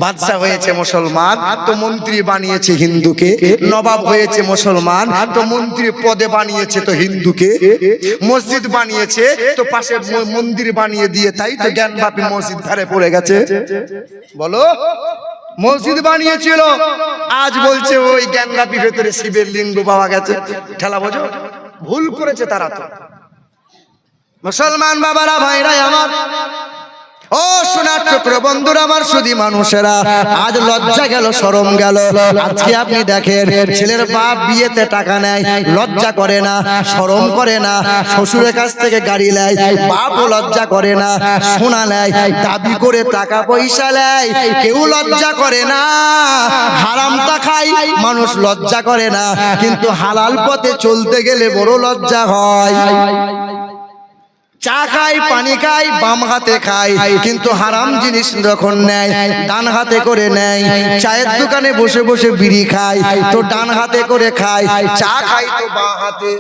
বাদশা হয়েছে মুসলমান তো মন্ত্রী বানিয়েছে হিন্দুকে, নবাব হয়েছে মুসলমান তো মন্ত্রী পদে বানিয়েছে তো হিন্দুকে, মসজিদ বানিয়েছে তো পাশে মন্দির বানিয়ে দিয়ে, তাই তো জ্ঞানবাপী মসজিদ ধারে পড়ে গেছে। বলো, মসজিদ বানিয়েছিল, আজ বলছে ওই জ্ঞানবাপী ভেতরে শিবের লিঙ্গ পাওয়া গেছে। ঠেলা বোঝো, ভুল করেছে তারা। তো মুসলমান বাবারা, ভাইরা আমার, ও সোনার টুকরো বন্ধুরা আমার, শুধু মানুষেরা, আজ লজ্জা গেল, শরম গেল। আজকে আপনি দেখেন, ছেলের বাপ বিয়েতে টাকা নেয়, লজ্জা করে না, শরম করে না, শ্বশুরের কাছ থেকে গাড়ি নেয়, বাপও লজ্জা করে না, সোনা নেয়, দাবি করে টাকা পয়সা নেয়, কেউ লজ্জা করে না। হারামটা খাই মানুষ, লজ্জা করে না, কিন্তু হালাল পথে চলতে গেলে বড় লজ্জা হয়। চা খাই, পানি খাই, বাম হাতে খাই, কিন্তু হারাম জিনিস যখন নেয় ডান হাতে করে নেয়। চায়ের দোকানে বসে বসে বিড়ি খাই তো ডান হাতে করে খাই, চা খাই তো বাঁ হাতে।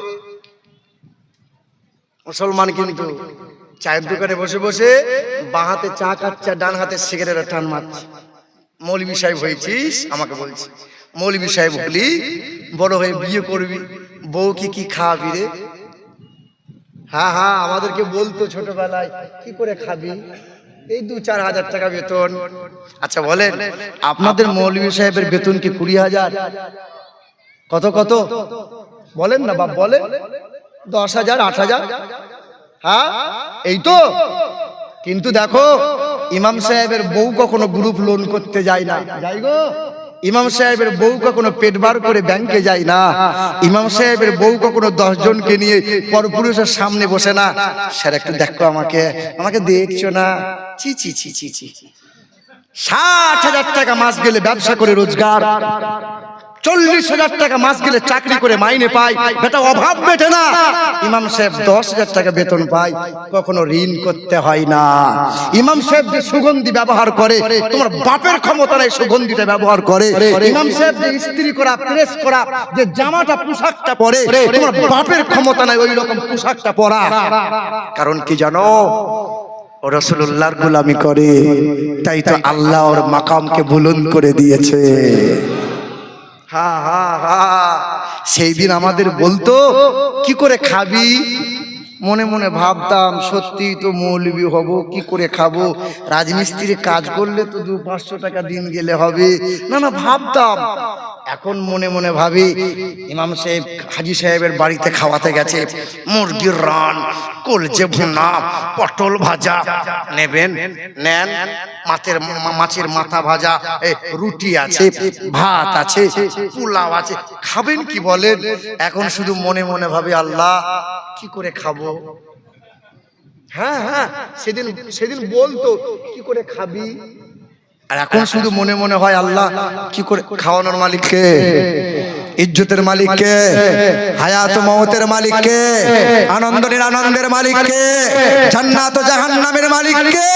মুসলমান কিন্তু চায়ের দোকানে বসে বসে বাঁ হাতে চা খাচ্ছে, ডান হাতে সিগারেটের টান মারছে। মৌলভী সাহেব হয়েছিস, আমাকে বলছি, মৌলভী সাহেব বলি, বড় হয়ে বিয়ে করবি, বউ কি খাওয়াবি রে? হ্যাঁ হ্যাঁ, আমাদেরকে বলতো ছোটবেলায়, কি করে খাবি? এই 2-4 হাজার টাকা বেতন। আচ্ছা বলেন, আপনাদের মৌলভী সাহেবের বেতন কি 20,000? কত কত বলেন না বাপ, বলেন 10,000, 8,000? হ্যাঁ, এই তো। কিন্তু দেখো, ইমাম সাহেবের বউ কখনো গ্রুপ লোন করতে যায় না, যাই গো। ইমাম সাহেবের বউ কখনো পেট বার করে ব্যাংকে যায় না। ইমাম সাহেবের বউ কখনো 10 জনকে নিয়ে পরপুরুষের সামনে বসে না। স্যার একটু দেখো আমাকে, আমাকে দেখছো না? চি চি চি চি চি। 60,000 টাকা মাস গেলে ব্যবসা করে রোজগার, 40,000 টাকা মাস গেলে চাকরি করে মাইনে পায়, বেটা অভাব মেটে না। ইমাম সাহেব 10,000 টাকা বেতন পায়, কখনো ঋণ করতে হয় না। ইমাম সাহেব যে সুগন্ধি ব্যবহার করে, তোমার বাপের ক্ষমতা নাই সুগন্ধিটা ব্যবহার করে। ইমাম সাহেব যে ইস্ত্রি করা, প্রেস করা, যে জামাটা পোশাকটা পরে, তোমার বাপের ক্ষমতা নাই ওই রকম পোশাকটা পরা। কারণ কি জানো? ও রাসূলুল্লাহর গোলামি করে, তাই তো আল্লাহ ওর মাকামকে বুলন্দ করে দিয়েছে। হা হা হা, সেই দিন আমাদের বলতো, কি করে খাবি? মনে মনে ভাবতাম, সত্যি তো মৌলবি হব, কি করে খাবো? রাজমিস্ত্রি কাজ করলে তো 200-500 টাকা দিন গেলে হবে না, না ভাবতাম। এখন মনে মনে ভাবি, ইমাম সাহেব হাজী সাহেবের বাড়িতে খাওয়াতে গেছে, মুরগির রান, কলজে ভুনা, পটল ভাজা নেবেন, নেন, মাছের মাথা ভাজা, রুটি আছে, ভাত আছে, পোলাও আছে, খাবেন কি বলেন? এখন শুধু মনে মনে ভাবি, আল্লাহ কি করে খাবো? হ্যাঁ হ্যাঁ, সেদিন বলতো, কি করে খাবি? আর এখন শুধু মনে মনে হয়, আল্লাহ কি করে খাওয়ানোর মালিক কে? ইজ্জতের মালিক কে? হায়াত মওতের মালিক কে? আনন্দ নিরানন্দের মালিক কে? জান্নাত ও জাহান্নামের মালিক কে?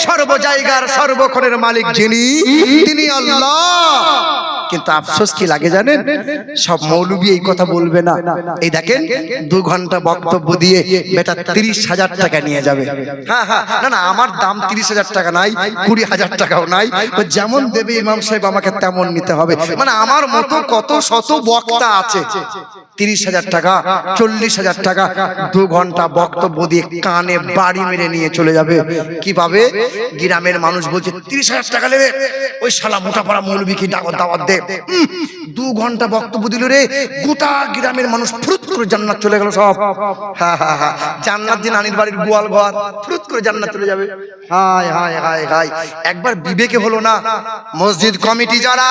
সর্ব জায়গার সর্বক্ষণের মালিক যিনি, তিনি আল্লাহ। কিন্তু আফসোস কি লাগে জানেন? সব মৌলবি এই কথা বলবে না। এই দেখেন, 2 ঘন্টা বক্তব্য দিয়ে বেটা 30,000 টাকা নিয়ে যাবে। হ্যাঁ হ্যাঁ, না না, আমার দাম 30,000 টাকা নাই, 20,000 টাকাও নাই। যেমন দেবে ইমাম সাহেব আমাকে তেমন নিতে হবে। মানে আমার মতো কত শত বক্তা আছে, 30,000 টাকা, 40,000 টাকা, 2 ঘন্টা বক্তব্য দিয়ে কানে বাড়ি মেরে নিয়ে চলে যাবে। কিভাবে? গ্রামের মানুষ বলছে 30,000 টাকা নেবে, ওই শালা মোটা পড়া মৌলবীকে দাওয়াত দে। 2 ঘন্টা বক্তব্য দিল রে, গোটা গ্রামের মানুষ ফুরুত করে জান্নাত চলে গেল সব। হ্যাঁ হ্যাঁ হ্যাঁ, জান্নাত যে নানির বাড়ির গোয়াল ঘর, ফুরুত করে জান্নাত চলে যাবে। হায় হায় হায় হায়, একবার বিবেকে হলো না? মসজিদ কমিটি যারা,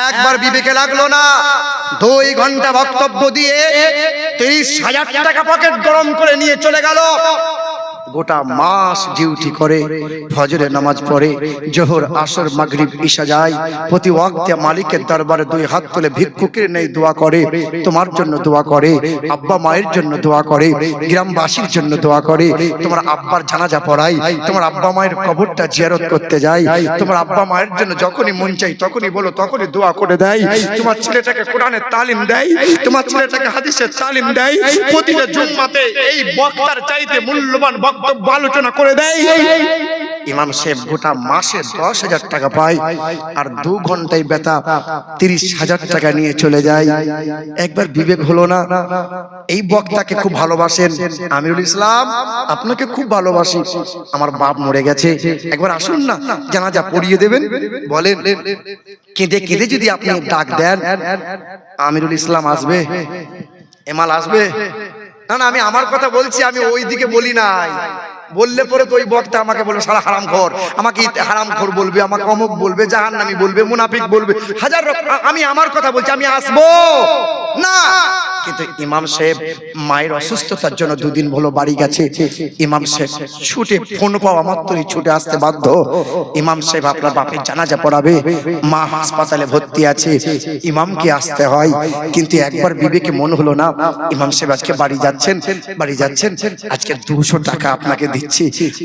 একবার বিবেকে লাগলো না? 2 ঘন্টা বক্তব্য দিয়ে 30,000 টাকা পকেট গরম করে নিয়ে চলে গেল। গোটা মাস ডিউটি করে, ফজরের নামাজ পড়ে, জোহর, আসর, মাগরিব, ইশা যায়, প্রতি ওয়াক্তে মালিকের দরবারে 2 হাত তুলে ভিক্ষুকের নেই দোয়া করে, তোমার জন্য দোয়া করে, আব্বা মায়ের জন্য দোয়া করে, গ্রামবাসীর জন্য দোয়া করে, তোমার আব্বার জানাজা পড়াই, তোমার আব্বা মায়ের কবরটা জিয়ারত করতে যায়, তোমার আব্বা মায়ের জন্য যখনই মন চাই তখনই বলো, তখনই দোয়া করে দেয়, তোমার ছেলেটাকে কোরআনের তালিম দেয়, তোমার ছেলেটাকে হাদিসের তালিম দেয়, প্রতিটা জুম্মাতে এই বক্তার চাইতে মূল্যবান বক্তব্য আলোচনা করে দেয়। ইমাম সাহেব গোটা মাসে 10,000 টাকা পায়, আর 2 ঘন্টায় বেতা 30,000 টাকা নিয়ে চলে যায়। একবার বিবেক হলো না? এই বক্তাকে খুব ভালোবাসেন, আমিরুল ইসলাম আপনাকে খুব ভালোবাসি, আমার বাপ মরে গেছে, একবার আসুন না, জানাজা পড়িয়ে দেবেন। বলেন, কেঁদে কেঁদে যদি আপনি ডাক দেন, আমিরুল ইসলাম আসবে? এমাল আসবে? না না, আমি আমার কথা বলছি, আমি ওই দিকে বলি নাই। বললে পরে তো ওই বক্তা আমাকে বলবে সারা হারামখোর, আমাকে হারামখোর বলবে, আমাকে অমুক বলবে, জাহান্নামী বলবে, মুনাফিক বলবে, হাজার রকম। আমি আমার কথা বলছি, আমি আসবো না। কিন্তু ইমাম সাহেব মায়ের অসুস্থতার জন্য 2 দিন হলো বাড়ি গেছে। ইমাম সাহেব ছুটে, ফোন পাওয়া মাত্রই ছুটে আসতে বাধ্য। ইমাম সাহেব আপনার বাপের জানাজা পড়াবে, মা হাসপাতালে ভর্তি আছে, ইমামকে আসতে হয়। কিন্তু একবার বিবেকে মনে হলো না, ইমাম সাহেব আজকে বাড়ি যাচ্ছেন, আজকে 200 টাকা আপনাকে দিচ্ছি,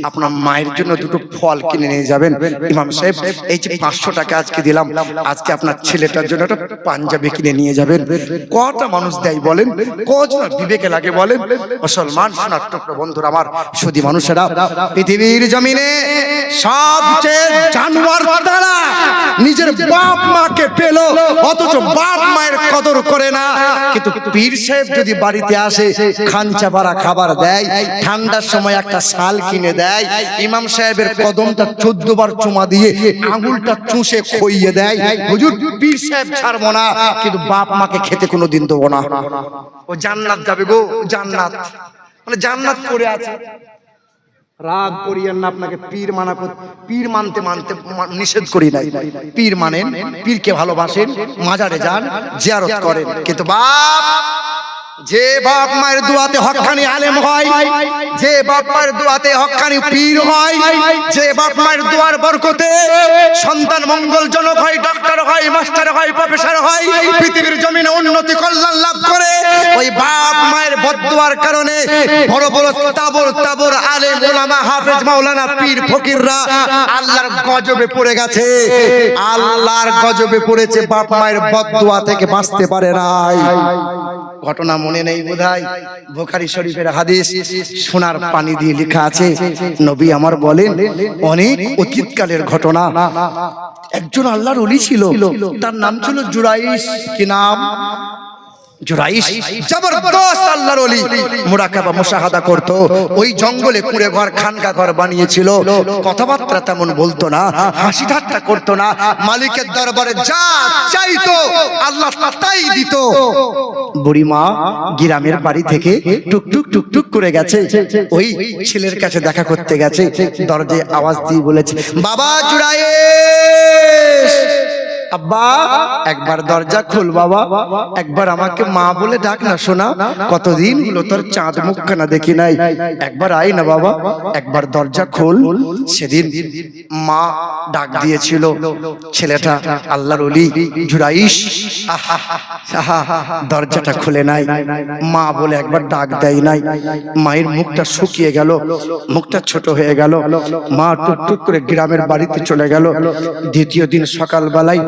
আপনার মায়ের জন্য 2টো ফল কিনে নিয়ে যাবেন। ইমাম সাহেব এই যে 500 টাকা আজকে দিলাম, আজকে আপনার ছেলেটার জন্য একটা পাঞ্জাবি কিনে নিয়ে যাবেন। কটা মানুষ দেয় বলেন? কজন বিবেকে লাগে বলেন? মুসলমান সোনার টুকরো বন্ধুরা আমার, সুধী মানুষেরা, পৃথিবীর জমিনে সবচেয়ে জানোয়ার তারা নিজের বাপ মাকে পেল, অথচ বাপ মায়ের কদর করে না। কিন্তু পীর সাহেব যদি বাড়িতে আসে, খাঞ্চা ভরা খাবার দেয়, ঠান্ডার সময় একটা শাল কিনে দেয়, ইমাম সাহেবের কদমটা 14 বার চুমা দিয়ে আঙুলটা চুষে খইয়ে দেয়, হুজুর পীর সাহেব ছাড়বো না, কিন্তু বাপ মাকে খেতে কোনোদিন দেবো না। ও জান্নাত যাবে গো, জান্নাত, মানে জান্নাত করে আছে। রাগ করিয়েন না, আপনাকে পীর মানা, পীর মানতে মানতে নিষেধ করি নাই। পীর মানেন, পীরকে ভালোবাসেন, মাজারে যান, জিয়ারত করেন, কিন্তু যে বাপ মায়ের দোয়াতে হক্কানি আলেম হয়, যে বাপ মায়ের দোয়াতে হক্কানি পীর হয়, যে বাপ মায়ের দোয়ার বরকতে সন্তান মঙ্গলজনক হয়, ডক্টর হয়, মাস্টার হয়, প্রফেসর হয়, পৃথিবীর জমিনে উন্নতি কল্যাণ লাভ করে, ওই বাপ মায়ের বদদোয়ার কারণে বড় বড় তাবর তাবর আলেম ওলামা হাফেজ মাওলানা পীর ফকিররা আল্লাহর গজবে পড়ে গেছে, আল্লাহর গজবে পড়েছে, বাপ মায়ের বদদোয়া থেকে বাঁচতে পারে নাই। ঘটনা মনে নেই বোধহয়, বুখারী শরীফের হাদিস, সোনার পানি দিয়ে লেখা আছে, নবী আমার বলেন, অনেক অতীতকালের ঘটনা। একজন আল্লাহর ওলি ছিল, তার নাম ছিল জুরাইশ। কি নাম? জুরাইশ জবরদস্ত আল্লাহর ওলি, মুরাকাবা মুশাহাদা করত, ওই জঙ্গলে কুঁড়ে ঘর খানকা ঘর বানিয়েছিল, কথাবার্তা তেমন বলতো না, হাসি ঠাট্টা করতো না, মালিকের দরবারে যা চাইতো আল্লাহ তাই দিত। বুড়িমা গ্রামের বাড়ি থেকে টুকটুক টুকটুক করে গেছে, ওই ছেলের কাছে দেখা করতে গেছে, দরজায় আওয়াজ দিয়ে বলেছে, বাবা জুরাইশ, আব্বা একবার দরজা খুল বাবা, একবার আমাকে মা বলে ডাক না শোনা, কতদিন হলো তোর চাঁদ মুখখানা দেখি নাই, একবার আয় না বাবা, একবার দরজা খোল। সেদিন মা ডাক দিয়েছিল, ছেলেটা আল্লাহর ওলি জুরাইশ দরজাটা খুলে নাই, মা বলে একবার ডাক দেয় নাই, মায়ের মুখটা শুকিয়ে গেল, মুখটা ছোট হয়ে গেল, মা টুকটুক করে গ্রামের বাড়িতে চলে গেল। দ্বিতীয় দিন সকালবেলায়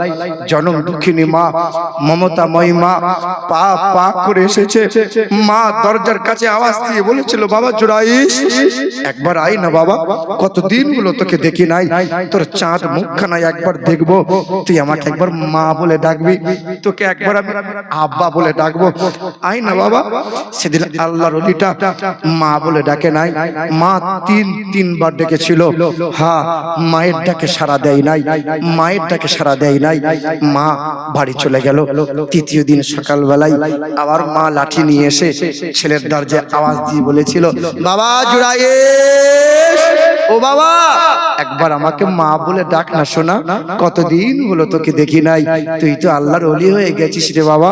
জনম দুঃখিনী মা, মমতাময়ী মা পা পা করে এসেছে, মা দরজার কাছে আওয়াজ দিয়ে বলেছিল, বাবা জুরাইশ একবার আয় না বাবা, কতদিন হলো তোকে দেখি নাই, তোর চাঁদ মুখখানা একবার দেখবো, তুই আমাকে একবার মা বলে ডাকবি, তোকে একবার আমি আব্বা বলে ডাকবো, আয় না বাবা। সেদিন আল্লাহর ওলিটা মা বলে ডাকে নাই, মা তিনবার ডেকেছিল, হ্যাঁ মায়ের ডাকে সাড়া দেয় নাই, মায়ের ডাকে সাড়া দেয় নাই, মা বাড়ি চলে গেল। তৃতীয় দিন সকালবেলায় আবার মা লাঠি নিয়ে এসে ছেলের দরজায় আওয়াজ দিয়ে বলেছিল, বাবা জুরাইশ, ও বাবা একবার আমাকে মা বলে ডাক না শোনা, কতদিন হলো তোকে দেখি নাই, তুই তো আল্লাহর ওলি হয়ে গেছিস রে বাবা,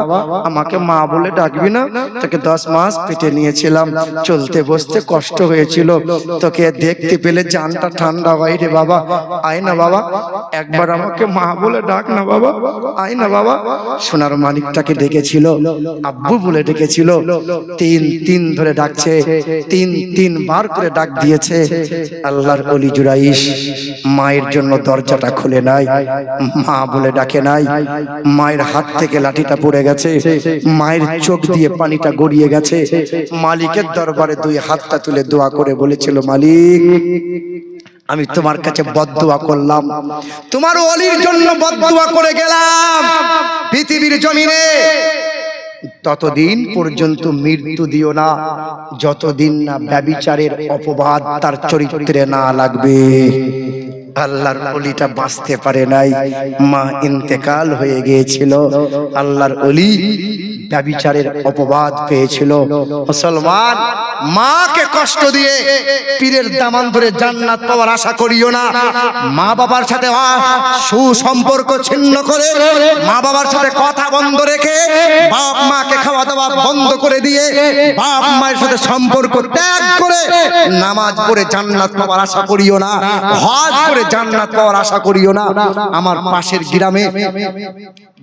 আমাকে মা বলে ডাকবি না, তোকে 10 মাস পেটে নিয়েছিলাম, চলতে বসতে কষ্ট হয়েছিল, তোকে দেখতে পেলে জানটা ঠান্ডা হয় রে বাবা, আয় না বাবা একবার আমাকে মা বলে ডাক না বাবা, আয় না বাবা। সোনার মানিকটাকে ডেকেছিল, আব্বু বলে ডেকেছিল, তিন ধরে ডাকছে, তিন বার করে ডাক দিয়েছে, আল্লাহর ওলি জুরাইশ মায়ের জন্য দরজাটা খুলে নাই, মা বলে ডাকে নাই, মায়ের হাত থেকে লাঠিটা পড়ে গেছে, মায়ের চোখ দিয়ে পানিটা গড়িয়ে গেছে, মালিকের দরবারে 2 হাতটা তুলে দোয়া করে বলেছিল, মালিক আমি তোমার কাছে বদদুয়া করলাম, তোমার ওলির জন্য বদদুয়া করে গেলাম পৃথিবীর জমিনে, ততদিন পর্যন্ত মৃত্যু দিও না যতদিন না ব্যভিচারের অপবাদ তার চরিত্রে না লাগবে। আল্লাহর ওলিটা বাঁচতে পারে নাই, মা ইন্তেকাল হয়ে গিয়েছিল, আল্লাহর ওলি ব্যভিচারের অপবাদ পেয়েছিল। মুসলমান, মাকে কষ্ট দিয়ে পীরের দামান ধরে জান্নাত পাওয়ার আশা করিও না। মা বাবার সাথে সুসম্পর্ক ছিন্ন করে, মা বাবার সাথে কথা বন্ধ রেখে, বাপ মাকে খাওয়া দাওয়া বন্ধ করে দিয়ে, বাপ মায়ের সাথে সম্পর্ক ত্যাগ করে নামাজ পড়ে জান্নাত পাওয়ার আশা করিও না, হজ করে জান্নাত পাওয়ার আশা করিও না। আমার পাশের গ্রামে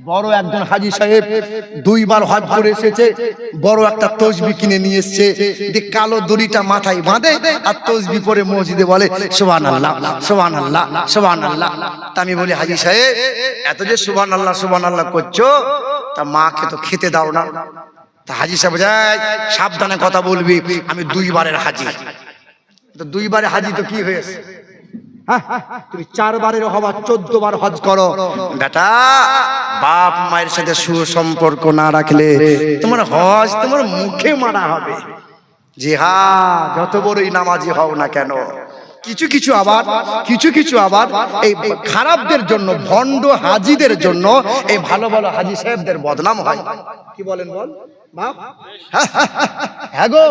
বড় একজন হাজী সাহেব 2 বার হজ করে এসেছে, বড় একটা তসবি কিনে নিয়ে এসেছে, যে কালো দড়িটা মাথায় বাঁধে আর তসবি পরে মসজিদে বলে সুবহানাল্লাহ সুবহানাল্লাহ সুবহানাল্লাহ। তা আমি বলি, হাজী সাহেব এত যে সুবহানাল্লাহ সুবহানাল্লাহ করছো, তা মাকে তো খেতে দাও না। তা হাজী সাহেব যায়, সাবধানে কথা বলবি, আমি 2 বারের হাজী। তো 2 বারের হাজী তো কি হয়েছে? তুমি 4 বারের হওয়া 14 বার হজ করো। বেটা, বাপ মায়ের সাথে সুসম্পর্ক না রাখলে তোমার হজ তোমার মুখে মারা হবে। জি হ্যাঁ, যত বড়ই নামাজি হও না কেন, কিছু কিছু আবার এই খারাপদের জন্য, ভণ্ড হাজীদের জন্য এই ভালো ভালো হাজী সাহেবদের বদনাম হয়। কি বলেন বল বাপ? হ্যাঁ গো,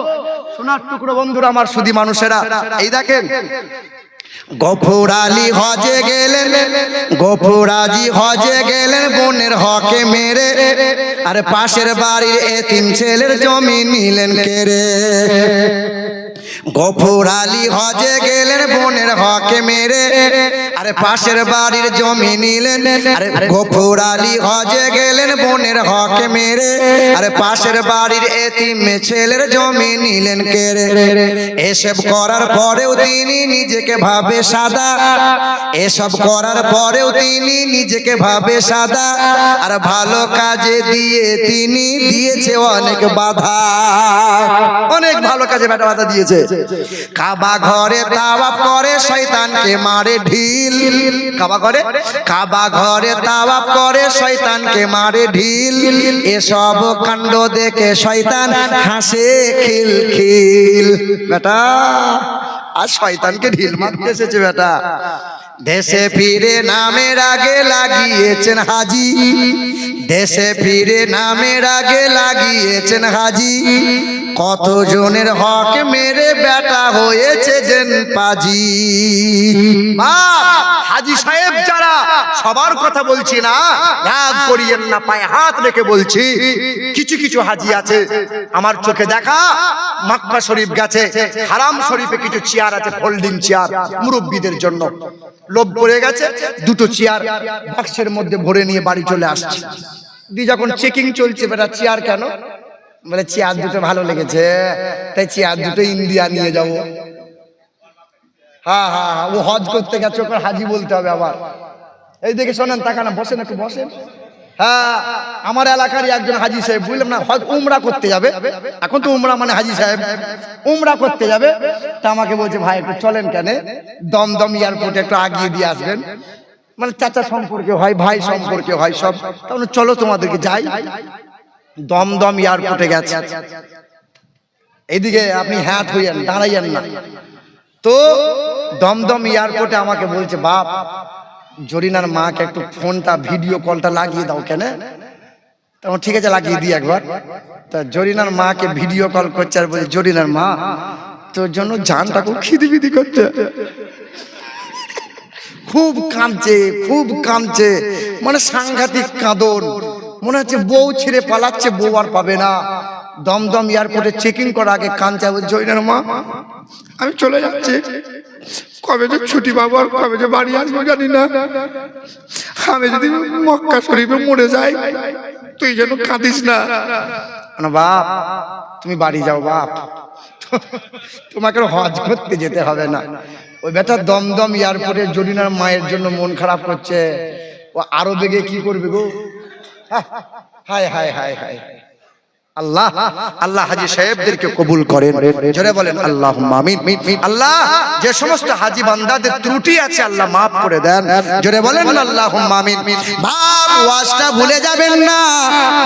সোনার টুকরো বন্ধুরা আমার, সুধী মানুষেরা, এই দেখেন গফুর আলী হজে গেলেন, গফুর আজি হজে গেলেন, বোনের হকে মেরে, আরে পাশের বাড়ির এতিম ছেলের জমি নিলেন কেড়ে। গফুর আলী হজে গেলেন, বোনের হকে মেরে, আরে পাশের বাড়ির জমি নিলেন। আরে গফুর আলী হজে গেলেন, বোনের হকে মেরে, আরে পাশের বাড়ির এতিম ছেলের জমি নিলেন কেড়ে। এসব করার পরেও তিনি নিজেকে ভাবে সাদা, এসব করার পরেও তিনি নিজেকে ভাবে সাদা, আর ভালো কাজে দিয়ে তিনি দিয়েছে অনেক বাধা, অনেক ভালো কাজে বাধা দিয়েছে। কাবা ঘরে তাওয়াফ করে শয়তানকে মারে ঢিল, কাবা ঘরে তাওয়াফ করে শয়তানকে মারে ঢিল। এসব কাণ্ড দেখে শয়তান হাসে খিলখিল। বেটা, আর শয়তানকে ঢিল মারতে এসেছে বেটা। দেশে ফিরে নামের আগে লাগিয়েছেন হাজি, দেশে ফিরে নামের আগে লাগিয়েছেন হাজি। কত জনের হক মেরে বেটা হয়েছে যেন পাজি। হাজী সাহেব যারা, সবার কথা বলছি না, রাগ করিয়েন না, পায়ে হাত রেখে বলছি, কিছু কিছু হাজী আছে আমার চোখে দেখা, মক্কা শরীফ গেছে, হারাম শরীফে কিছু চেয়ার আছে, ফোল্ডিং চেয়ার মুরব্বীদের জন্য, লোভ পড়ে গেছে, 2টো চেয়ার বাক্সের মধ্যে ভরে নিয়ে বাড়ি চলে আসছে। যখন চেকিং চলছে, বেটা চেয়ার কেন? বলে চেয়ার 2টো ভালো লেগেছে, তাই চেয়ার 2টো ইন্ডিয়া নিয়ে যাবো। হ্যাঁ হ্যাঁ, ও হজ করতে গেছে, ওকে হাজি বলতে হবে আবার। এই দেখে শোনেন, তাকানা, বসেন একটু বসেন। হ্যাঁ, আমার এলাকারই একজন হাজী সাহেব, বুঝলাম না, হজ উমরা করতে যাবে, এখন তো উমরা মানে হাজী সাহেব উমরা করতে যাবে। তা আমাকে বলছে, ভাই একটু চলেন কেন, দমদম এয়ারপোর্টে একটু আগিয়ে দিয়ে আসবেন। মানে চাচা সম্পর্কে হয়, ভাই সম্পর্কে হয় সব, তাহলে চলো তোমাদেরকে যাই। দমদম এয়ারপোর্টে গেছে, এইদিকে আপনি হ্যাঁ হইয়েন, দাঁড়াইয়েন না। তো দমদম এয়ারপোর্টে আমাকে বলছে, বাপ জরিনার মাকে একটু ফোনটা, ভিডিও কলটা লাগিয়ে দাও কেন? তখন ঠিক আছে লাগিয়ে দিই একবার। তা জরিনার মাকে ভিডিও কল করছে আর বলছে, জরিনার মা তোর জন্য জানটা খুব খিদিবিদি করছে, খুব কাঁদছে, খুব কাঁদছে, মানে সাংঘাতিক কাঁদন, মনে হচ্ছে বউ ছেড়ে পালাচ্ছে, বউ আর পাবে না। দমদম এয়ারপোর্টে চেকিং করার আগে কাঁদছে, বলছে জরিনার মা আমি চলে যাচ্ছি, কবে যে ছুটি পাবো আর কবে যে বাড়ি আসবো জানি না, আমি যদি মক্কা শরীফে মরে যাই তুই যেন কাঁদিস না। বাপ তুমি বাড়ি যাও বাপ, তোমাকে হজ করতে যেতে হবে না। ওই বেটা দমদম এয়ারপোর্টে জরিনার মায়ের জন্য মন খারাপ করছে, ও আরো বেগে কি করবে গো? হায় হায় হায় হায়, আল্লাহ আল্লাহ হাজী সাহেবদেরকে কবুল করেন, জোরে বলেন আল্লাহুম্মা আমিন। আল্লাহ যে সমস্ত হাজী বান্দাদের ত্রুটি আছে আল্লাহ মাফ করে দেন, জোরে বলেন আল্লাহুম্মা আমিন। বাপ ওয়াজটা ভুলে যাবেন না,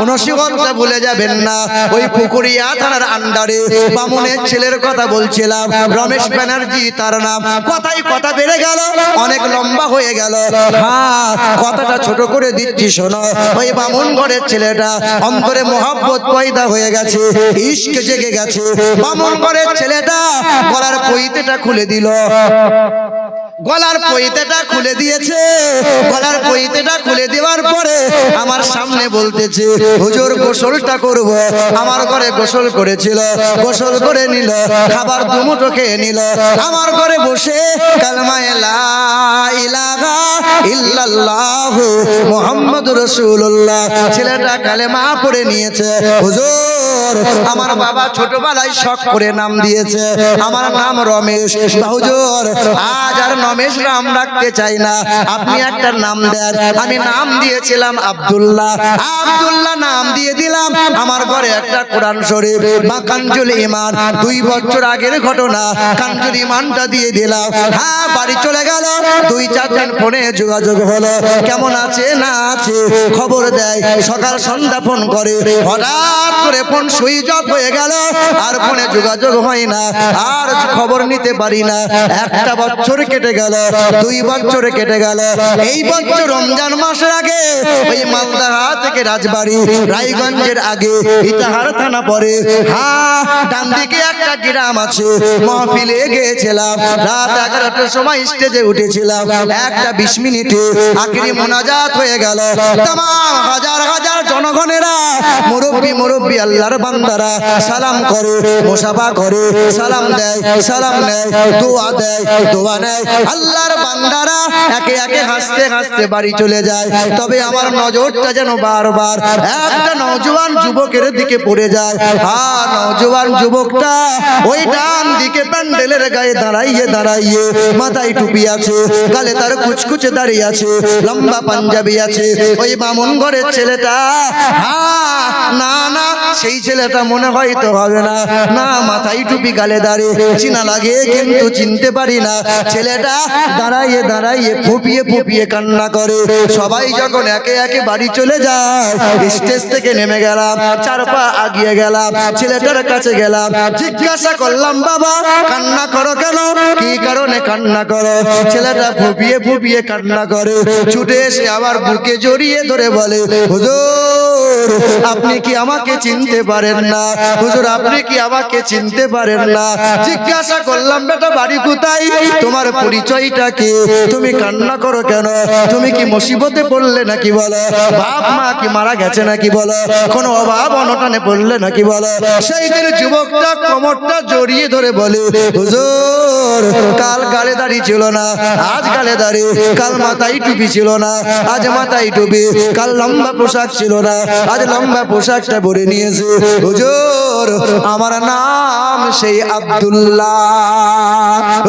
নসিহতটা ভুলে যাবেন না। ওই পুকুরিয়া থানার আন্ডারে বামুনের ছেলের কথা বলছিলাম, রমেশ ব্যানার্জি তার নাম। কথাই কথা বেড়ে গেল, অনেক লম্বা হয়ে গেল। হ্যাঁ, কথাটা ছোট করে দিচ্ছি শোনো। ওই বামুন ঘরের ছেলেটা অন্তরে মোহাব্বত পয়দা হয়ে গেছে, ইশক জেগে গেছে। বামুন ঘরের ছেলেটা গলার পইতেটা খুলে দিল, গলার পইতেটা খুলে দিয়েছে। গলার পইতেটা খুলে দেওয়ার পরে আমার সামনে বলতেছে, হুজুর গোসলটা করব। আমার ঘরে গোসল করেছিল, গোসল করে নিল, খাবার দুমুঠো খেয়ে নিল। আমার ঘরে বসে কালেমা লা ইলাহা ইল্লাল্লাহ মুহাম্মাদুর রাসূলুল্লাহ ছেলেটা কালেমা পড়ে নিয়েছে। হুজুর আমার বাবা ছোটবেলায় শখ করে নাম দিয়েছে, আমার নাম রমেশ। হুজুর আজ আর রমেশ নাম রাখতে চাই না, আপনি একটা নাম দেন। আমি নাম দিয়েছিলাম আব্দুল্লাহ, আব্দুল্লাহ নাম দিয়ে দিলাম। আমার ঘরে একটা কোরআন শরীফ বা কানজুল ঈমান, 2 বছর আগের ঘটনা, কানজুল ঈমানটা দিয়ে দিলাম। হ্যাঁ, বাড়ি চলে গেল। 2-4 দিন ফোনে যোগাযোগ হলো, কেমন আছে না আছে খবর দেয়। সকাল সন্ধ্যা ফোন করে, হঠাৎ করে ফোন সুইচ অফ হয়ে গেল, আর ফোনে যোগাযোগ হয় না, আর খবর নিতে পারি না। 1 বছর কেটে গেল, 2 বছর কেটে গেল। এই বছর রমজান মাসের আগে ওই মালদা থেকে রাজবাড়ি রায়গঞ্জের আগে ইটাহার থানা পড়ে, হ্যাঁ ডান দিকে একটা গ্রাম আছে, মাহফিলে গিয়েছিলাম। রাত 11টার সময় স্টেজে উঠেছিলাম। 1:20 মিনিটে আখেরি মোনাজাত হয়ে গেল। तमाम হাজার হাজার জনগণেরা, মুরব্বি মুরব্বি আল্লাহর বান্দারা সালাম করে, মুসাফা করে, সালাম দেয়, সালাম নেয়, দোয়া দেয়, দোয়া নেয়। আল্লাহর বান্দারা একে একে হাসতে হাসতে বাড়ি চলে যায়। তবে আমার নজরটা যেন বারবার একটা নওজোয়ান যুবকের দিকে পড়ে যায়। আর নওজোয়ান যুবকটা ওই ডান দিকে প্যান্ডেলের গায়ে দাঁড়াইয়ে দাঁড়াইয়ে, মাথায় টুপি আছে, গালে তার কুচকুচে দাঁড়িয়ে আছে, লম্বা পাঞ্জাবি আছে। ওই বামুন ঘরের ছেলেটা, হ্যাঁ না না সেই ছেলেটা মনে হয় তো হবে না, না মাথায় টুপি গালে দাঁড়িয়ে চিনা লাগে কিন্তু চিনতে পারি না। ছেলেটা দাঁড়াইয়ে দাঁড়াইয়ে ফুপিয়ে ফুপিয়ে কান্না করে। সবাই যখন একে একে বাড়ি চলে যায়, স্টেজ থেকে নেমে গেলাম, 4 পা আগিয়ে গেলাম, ছেলেটার কাছে গেলাম, জিজ্ঞাসা করলাম, বাবা কান্না করো কেন, কি কারণে কান্না করো? ছেলেটা ফুপিয়ে ফুপিয়ে কান্না করে। ছুটে এসে আবার বুকে জড়িয়ে ধরে বলে, হুজুর আপনি কি আমাকে চিনতে পারেন না? হুজুর আপনি কি আমাকে চিনতে পারেন না? জিজ্ঞাসা করলাম, বেটা বাড়ি কোথায়, তোমার পরিচয়টা কি, তুমি কান্না করো কেন, তুমি কি মুসিবতে পড়লে নাকি বলো, বাপ মা কি মারা গেছে নাকি বলো, কোনো অভাব অনটনে পড়লে নাকি বলো? সেই দিন যুবকটা কোমরটা জড়িয়ে ধরে বলে, হুজুর কাল গালে দাড়ি ছিল না, আজ গালে দাড়ি, কাল মাথায় টুপি ছিল না, আজ মাথায় টুপি, কাল লম্বা পোশাক ছিল না, আজ লম্বা পোশাকটা পরে নিয়েছে। হুজুর আমার নাম সেই আব্দুল্লাহ।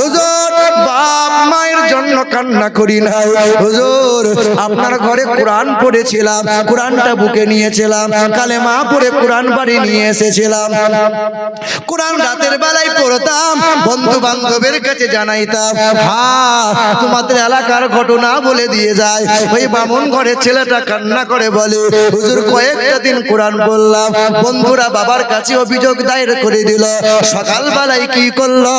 হুজুর বাপ মায়ের জন্য কান্না করি না, হুজুর আপনার ঘরে কোরআন পড়েছিলাম, কোরআনটা বুকে নিয়েছিলাম, কালেমা পড়ে কোরআন বাড়ি নিয়ে এসেছিলাম। কোরআন রাতের বেলায় পড়তাম, বন্ধু বান্ধবের কাছে জানাইতাম। হ্যাঁ তোমাদের এলাকার ঘটনা বলে দিয়ে যায়। ওই বামুন ঘরের ছেলেটা কান্না করে বলে, হুজুর কয়েকটা দিন কোরআন বললাম, বন্ধুরা বাবার কাছে অভিযোগ দায়ের করে দিল। সকাল বেলায় কি করলো,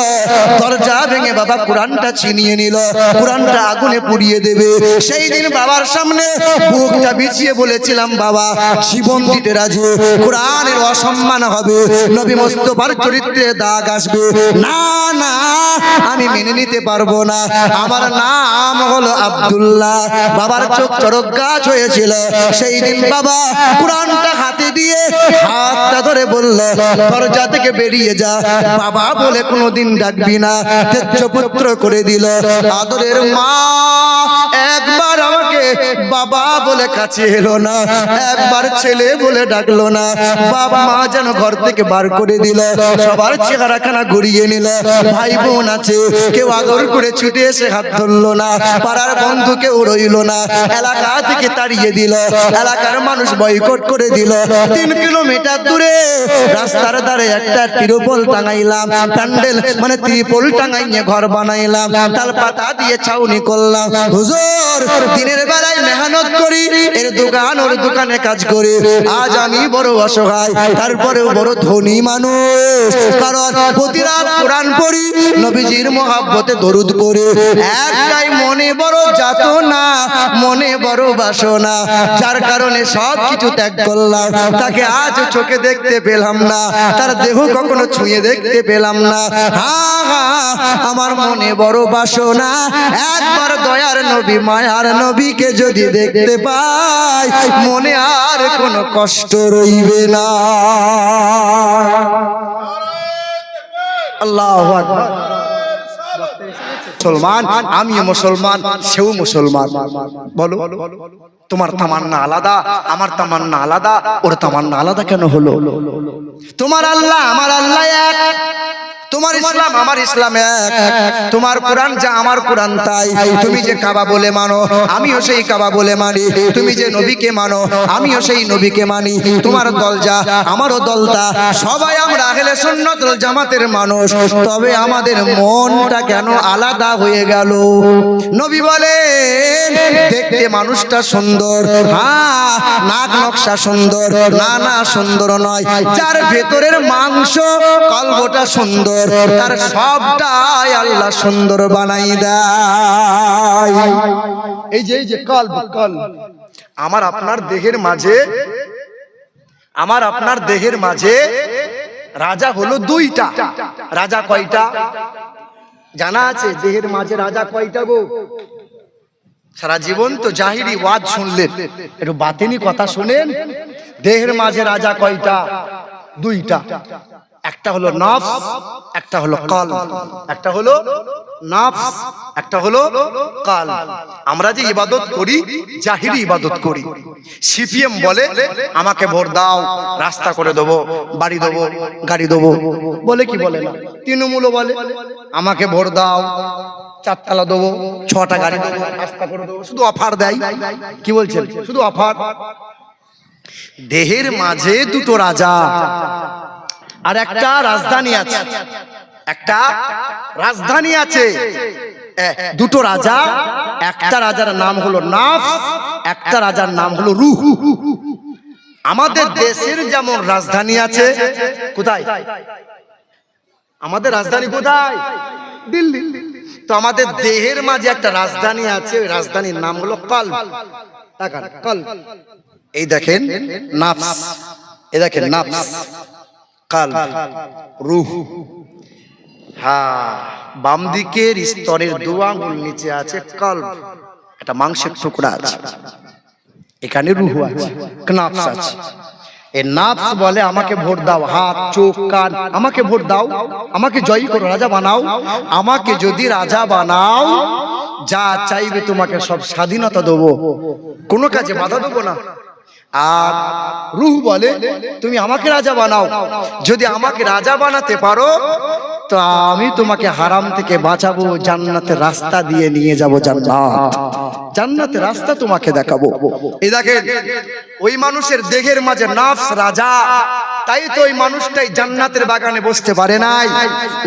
দরজা ভেঙে বাবা কোরআনটা ছিনিয়ে নিল, কোরআনটা আগুনে পুড়িয়ে দেবে। সেই দিন বাবার সামনে বুকটা বিছিয়ে বলেছিলাম, বাবা জীবন দিতে রাজি, কোরআনের অসম্মান হবে, নবী মুস্তাফার চরিত্রে দাগ আসবে, না না আমি মেনে নিতে পারবো না, আমার নাম হলো আব্দুল্লাহ। বাবার চোখ চরক গাছ হয়েছিল। সেই দিন বাবা কোরআনটা হাতে দিয়ে হাতটা ধরে বলল, দরজা থেকে বেরিয়ে যা, বাবা বলে কোনোদিন ডাকবি না, তেজ্য পুত্র করে দিল। আদরের মা একবার আমাকে বাবা বলে কাছে এলো না, একবার ছেলে বলে ডাকলো না। বাপ মা যেন ঘর থেকে বার করে দিল, সবার চেহারাখানা ঘুরিয়ে নিল। ভাই বোন আছে, কেউ আদর করে ছুটে এসে হাত ধরলো না, পাড়ার বন্ধু কেউ রইল না, এলাকা থেকে তাড়িয়ে দিল, এলাকার মানুষ বয়কট করে দিল। 3 কিলোমিটার দূরে রাস্তার ধারে একটা তিরপল টাঙাইলাম, প্যান্ডেল মানে ত্রিপল টাঙাইয়ে ঘর বানাইলাম, তাল পাতা দিয়ে ছাউনি করলাম। হুজুর, দিনের বেলায় মেহনত করি, এর দোকান ওর দোকানে কাজ করি, আজ আমি বড় অসহায়, তারপরেও বড় ধনী মানুষ। কারণ প্রতি রাত কোরআন পড়ি, নবীজির মহব্বতে দরুদ পড়ি। একটাই মনে বড় যাতনা, মনে বড় বাসনা, যার কারণে সব কিছু ত্যাগ করলাম। তাকে আজ চোখে দেখতে পেলাম না, তার দেহ কখনো ছুঁয়ে দেখতে পেলাম না। আমার মনে বড় বাসনা, একবার দয়ার নবী মায়ার নবীকে যদি দেখতে পাই, মনে আর কোনো কষ্ট রইবে না। আল্লাহু আকবার। মুসলমান, আমিও মুসলমান, সেও মুসলমান। বলো, তোমার তামান্না আলাদা, আমার তামান্না আলাদা, ওর তামান্না আলাদা কেন হলো? তোমার আল্লাহ আমার আল্লাহ এক, তোমার ইসলাম আমার ইসলাম এক, তোমার কোরআন যা আমার কোরআন তাই। তুমি যে কাবা বলে মানো, আমিও সেই কাবা বলে মানি। তুমি যে নবীকে মানো, আমিও সেই নবীকে মানি। তোমার দল যা, আমারও দল তা, সবাই আমরা আহলে সুন্নাত ওয়াল জামাতের মানুষ। তবে আমাদের মনটা কেন আলাদা হয়ে গেল? নবী বলেন, দেখতে মানুষটা সুন্দর, হ্যাঁ নাক নকশা সুন্দর, না সুন্দর নয়, যার ভেতরের মাংস কলবটা সুন্দর, তার সবটাই আল্লাহ সুন্দর বানাই দেয়। এই যে কলব, আমার আপনার দেহের মাঝে, আমার আপনার দেহের মাঝে রাজা হলো 2টা। রাজা কয়টা জানা আছে? দেহের মাঝে রাজা কয়টা গো? সারা জীবন তো জাহিরি ওয়াজ শুনলেন, একটু বাতিনি কথা শুনেন। দেহের মাঝে রাজা কয়টা? 2টা। একটা হলো নফস, একটা হলো কলব। একটা হলো নফস, একটা হলো কলব। আমরা যে ইবাদত করি, জাহিরি ইবাদত করি। সিপিএম বলে আমাকে ভোট দাও, রাস্তা করে দেবো, বাড়ি দেবো, গাড়ি দেবো, বলে কি বলে না? তৃণমূলও বলে আমাকে ভোট দাও, 4 তালা দেবো, 6টা গাড়ি দেবো, রাস্তা করে দেবো, শুধু অফার দেয়। কি বলছেন? শুধু অফার। দেহের মাঝে 2টো রাজা আর একটা রাজধানী আছে, একটা রাজধানী আছে। 2টো রাজা, একটা রাজার নাম হলো নফস, একটা রাজার নাম হলো রূহ। আমাদের দেশের যেমন রাজধানী আছে, কোথায়? আমাদের রাজধানী কোথায়? দিল্লি। তো আমাদের দেহের মাঝে একটা রাজধানী আছে, ওই রাজধানীর নাম হলো কলব। কলব। এই দেখেন নফস, এই দেখেন নফস, কলব, রূহ। হ্যাঁ, বাম দিকের স্তরের 2 আঙ্গুল নিচে আছে কলব, একটা মাংসের টুকরা আছে, এখানে রূহ আছে, নফস আছে। এই নফস বলে আমাকে ভোট দাও, হাত চোখ কান, আমাকে ভোট দাও, আমাকে জয়ী করো, রাজা বানাও। আমাকে যদি রাজা বানাও, যা চাইবে তোমাকে সব স্বাধীনতা দেবো, কোনো কাজে বাধা দেবো না। আর রূহ বলে তুমি আমাকে রাজা বানাও, যদি আমাকে রাজা বানাতে পারো তো আমি তোমাকে হারাম থেকে বাঁচাবো, জান্নাতের রাস্তা দিয়ে নিয়ে যাব, জান্নাতের রাস্তা তোমাকে দেখাবো। এই দেখেন, ওই মানুষের দেহের মাঝে নফস রাজা, তাই তো ওই মানুষটাই জান্নাতের বাগানে বসতে পারে নাই।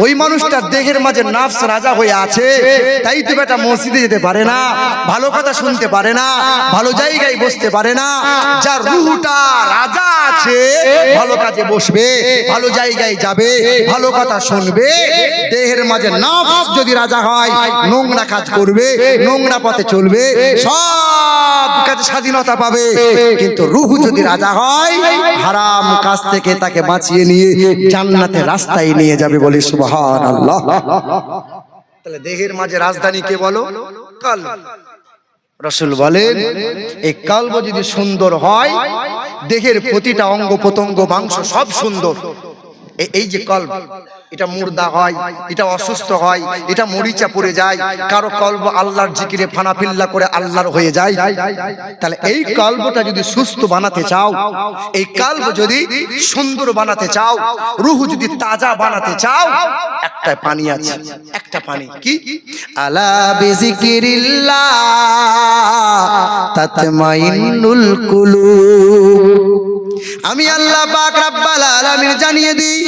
ওই মানুষটার দেহের মাঝে নফস রাজা হয়ে আছে, তাই তো বেটা মসজিদে যেতে পারে না, ভালো কথা শুনতে পারে না, ভালো জায়গায় বসতে পারে না। যার রূহটা রাজা আছে, ভালো কাজে বসবে, ভালো জায়গায় যাবে, ভালো কথা শুনবে। দেহের মাঝে নফস যদি রাজা হয়, নোংরা কাজ করবে, নোংরা পথে চলবে, সব কাজে স্বাধীনতা পাবে। কিন্তু রূহ যদি রাজা হয়, হারাম কাজ থেকে তাকে বাঁচিয়ে নিয়ে জান্নাতের রাস্তায় নিয়ে যাবে, বলে সুবহানাল্লাহ। তাহলে দেহের মাঝে রাজধানী কে বলো? কলব। রাসূল বলেন এই কলব যদি সুন্দর হয়, দেহের প্রতিটা অঙ্গ প্রত্যঙ্গ মাংস সব সুন্দর। এই যে কলব, এটা মুর্দা হয়, এটা অসুস্থ হয়, এটা মরিচা পড়ে যায়। কারো কলব আল্লাহর জিকিরে ফানাফিল্লা করে আল্লাহর হয়ে যায়। তাহলে এই কলবটা যদি সুস্থ বানাতে চাও, এই কলব যদি সুন্দর বানাতে চাও, রূহ যদি তাজা বানাতে চাও, একটা পানি আছে, একটা পানি কি? আলা বিজিকিরিল্লাহ তাতমাইন্নুল কুলুব। আমি আল্লাহ পাক রব্বুল আলামিন জানিয়ে দিই,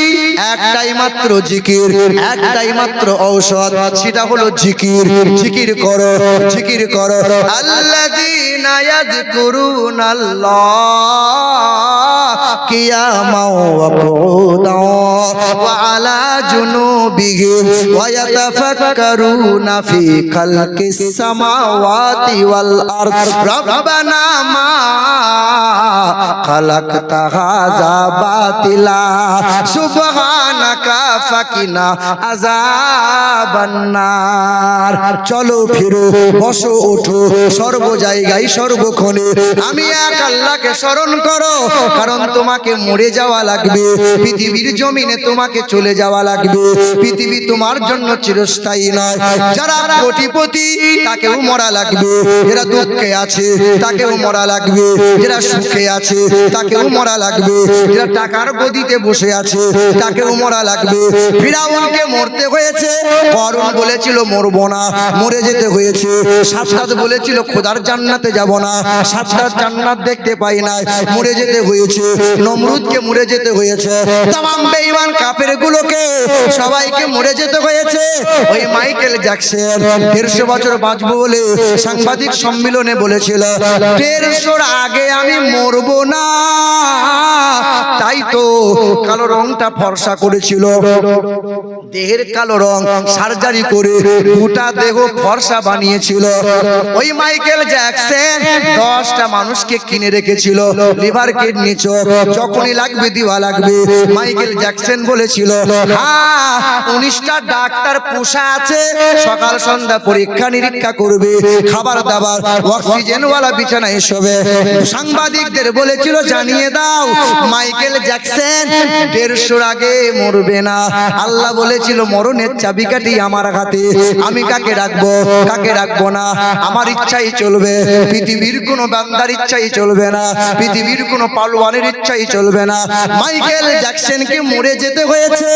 একটাই মাত্র জিকির, একটাই মাত্র ঔষধ, সেটা হলো জিকির। জিকির করো, জিকির করো। আল্লাযীনা ইয়াযকুরুনাল্লাহ কিয়ামান ওয়া কুউদান ওয়া আলা জুনুবিহিম ওয়া ইয়াতাফাক্কারুনা ফি খালকিস সামাওয়াতি ওয়াল আরদ রব্বানা মা খালাকতা হাযা বাতিলা সুবহানাকা ফাকিনা আযাবান নার। চলো ফিরো, বসো, ওঠো, সর্ব জায়গায় সর্বক্ষণে আমি এক আল্লাহকে স্মরণ করো, কারণ তোমাকে মরে যাওয়া লাগবে, পৃথিবীর জমিনে তোমাকে চলে যাওয়া লাগবে। পৃথিবী তোমার জন্য চিরস্থায়ী নয়। যারা কোটিপতি তাকেও মরা লাগবে, যারা দুঃখে আছে তাকেও মরা লাগবে, যারা সুখে আছে তাকেও মরা লাগবে, যারা টাকার গদিতে বসে আছে তাকেও মরা লাগবে। ফিরাউনকে মরতে হয়েছে, করুন বলেছিল মরবো না, মরে যেতে হয়েছে। সাদ্দাত বলেছিল খোদার জান্নাতে যাব না, সাদ্দাত জান্নাত দেখতে পাই না, মরে যেতে হয়েছে। নমরুদকে মরে যেতে হয়েছে, তামাম বেঈমান কাফেরগুলোকে সবাইকে মরে যেতে হয়েছে। ওই মাইকেল জ্যাকসন 150 বছর বাঁচবো বলে সাংবাদিক সম্মেলনে বলেছিল 150-র আগে আমি মরবো না। তাই তো কালো রংটা ফর্সা করেছিল, দেহের কালো রং সার্জারি করে গোটা দেহ ফর্সা বানিয়েছিল। ওই মাইকেল জ্যাকসন 10টা মানুষকে কিনে রেখেছিল, লিভার কিডনি চোখ, যখনই লাগবে দিওয়া লাগবে। মাইকেল জ্যাকসন বলেছিল হ্যাঁ 19টা ডাক্তার পোষা আছে, সকাল সন্ধ্যা পরীক্ষা নিরীক্ষা করবে, খাবার দাবার অক্সিজেনওয়ালা বিছানায় শোবে। সাংবাদিকদের বলেছিল জানিয়ে দাও মাইকেল জ্যাকসন 150-র আগে মরবে না। আল্লাহ বলেছিল মরণের চাবিকাঠি আমার হাতে, আমি কাকে রাখবো কাকে রাখবো না আমার ইচ্ছাই চলবে। পৃথিবীর কোনো বান্দার ইচ্ছাই চলবে না, পৃথিবীর কোনো পালোয়ানের ইচ্ছাই চলবে না। মাইকেল জ্যাকসনকে মরে যেতে হয়েছে।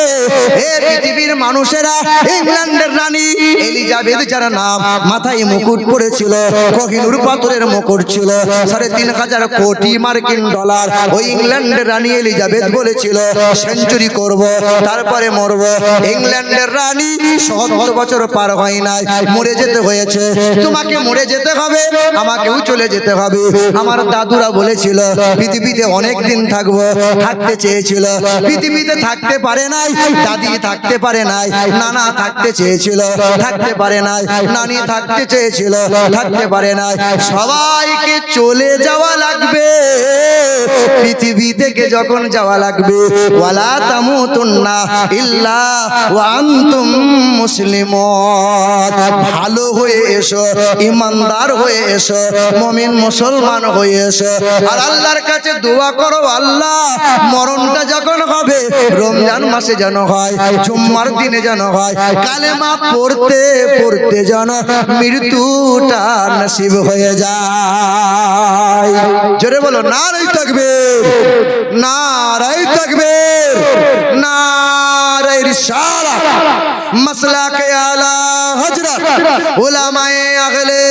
এ পৃথিবীর মানুষেরা, ইংল্যান্ডের রানী এলিজাবেথ যার নাম, মাথায় মুকুট পড়েছিল, কোহিনূর পাথরের মুকুট ছিল, 3.5 কোটি মার্কিন ডলার। ওই ইংল্যান্ডের রানী এলিজাবেথ বলেছিল সেঞ্চুরি করব তারপরে মরব। ইংল্যান্ডের রানী 70 বছর পার হয় নাই, মরে যেতে হয়েছে। তোমাকে মরে যেতে হবে, আমাকেও চলে যেতে হবে। আমার দাদুরা বলেছিল পৃথিবীতে অনেক দিন থাকবো, থাকতে চেয়েছিল, পৃথিবীতে থাকতে পারে নাই। দাদি থাকতে পারে নাই, নানা থাকতে চেয়েছিল, থাকতে পারে নাই, নানি থাকতে চেয়েছিল, থাকতে পারে নাই। সবাইকে চলে যাওয়া লাগবে, পৃথিবী থেকে যখন যাওয়া লাগবে। ওয়ালা তামুতুন্না ইল্লা ওয়া আনতুম মুসলিমুন। ভালো হয়ে এসো, ইমানদার হয়ে এসো, মুমিন মুসলমান হয়ে এসো। আর আল্লাহর কাছে দোয়া করো আল্লাহ মরণটা যখন হবে রমজান মাসে যেন হয়, জুম্মার দিনে যেন হয়, কালেমা পড়তে পড়তে যেন মৃত্যুটা নসিব হয়ে যায়। জোরে বলো নারে তাকবীর, নারে তাকবীর, নারে রিসালাত। মাসলাকে আলা হযরত উলামায়ে আহলে